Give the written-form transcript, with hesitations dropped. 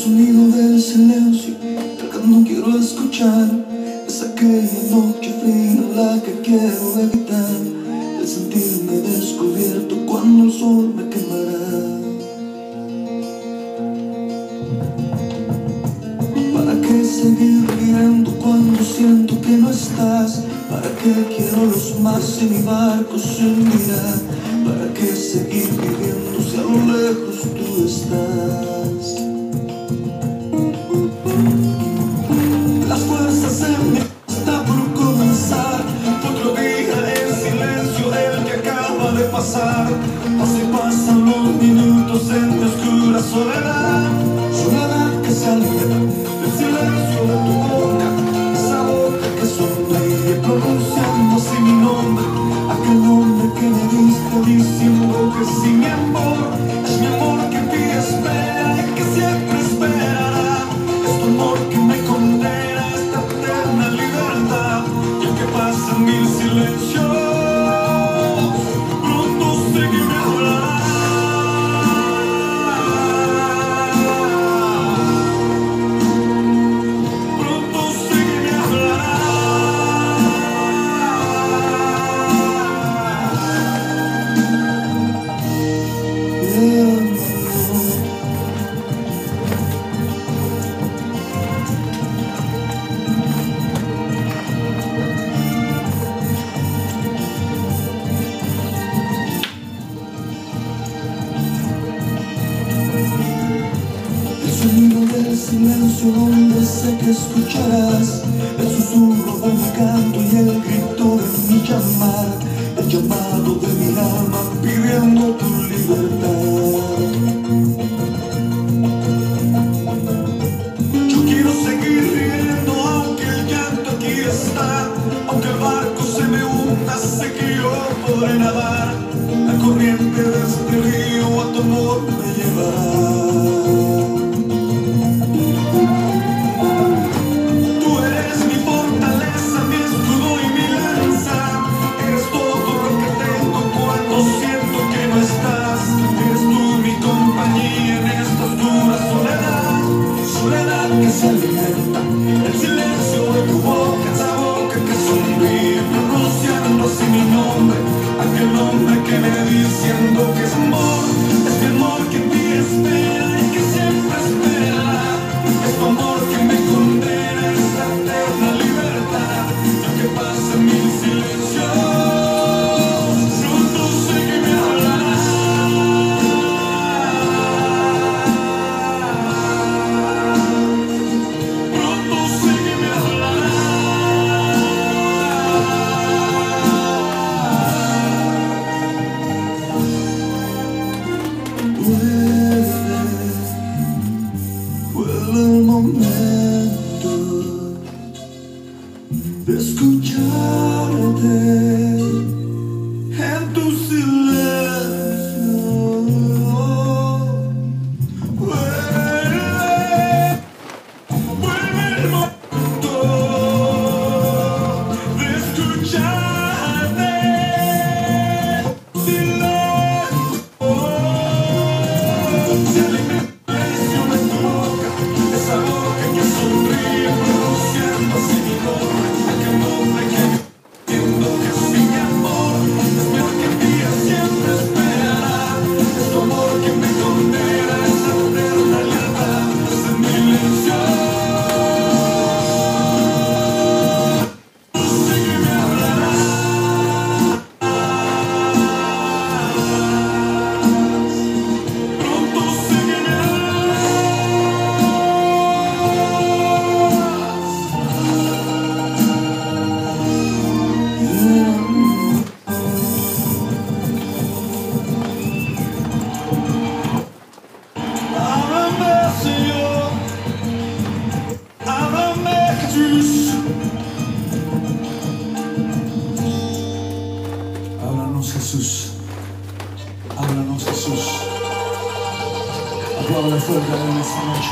sonido del silencio, el que no quiero escuchar. Es aquella noche fría la que quiero evitar. El sentirme descubierto cuando el sol me quemará. ¿Para qué seguir viviendo cuando siento que no estás? ¿Para qué quiero los más y mi barco se hundirá? ¿Para qué seguir viviendo si a lo lejos tú estás? Las fuerzas en mí está por comenzar. Otro día en silencio, el que acaba de pasar. Así pasan los minutos en mi oscura soledad. Soledad que se alimenta del silencio de tu boca, esa boca que sonríe pronunciando así mi nombre, aquel nombre que me diste diciendo que sí, mi amor, es mi amor que en ti espera y que siempre esperará. Es tu amor que me condena a esta eterna libertad. Y aunque pasen mil silencios, pronto sé que me hablará. El sonido del silencio donde sé que escucharás el susurro de mi canto y el grito de mi llamar, el llamado de mi alma pidiendo tu libertad. Yo quiero seguir riendo aunque el llanto aquí está, aunque el barco se me hunda, sé que yo podré nadar. La corriente de este río a tu amor me llevará. Que se alimenta el silencio de tu boca, esa boca que sonríe pronunciando así mi nombre, aquel nombre que me diciendo que es amor, es mi amor que en ti espera y que siempre esperará. Es tu amor que me condena a esta eterna libertad. Y aunque pasen mil silencios, pronto sé que me hablará. Vuelve el momento de escucharte en tu silencio. Vuelve el momento de escucharte en tu silencio. Se alimenta de tu boca, esa boca que sonríe pronunciando así mi nombre, aquel nombre que entiendo que es mi amor, es mi amor que en ti siempre esperará. Es tu amor que me condena a esa eterna libertad. Es en silencio, sé que me hablarás. Pronto sé que me Háblame, Señor, háblame, Jesús. Háblanos, Jesús. Háblanos, Jesús. Apláudale fuerte en esta noche.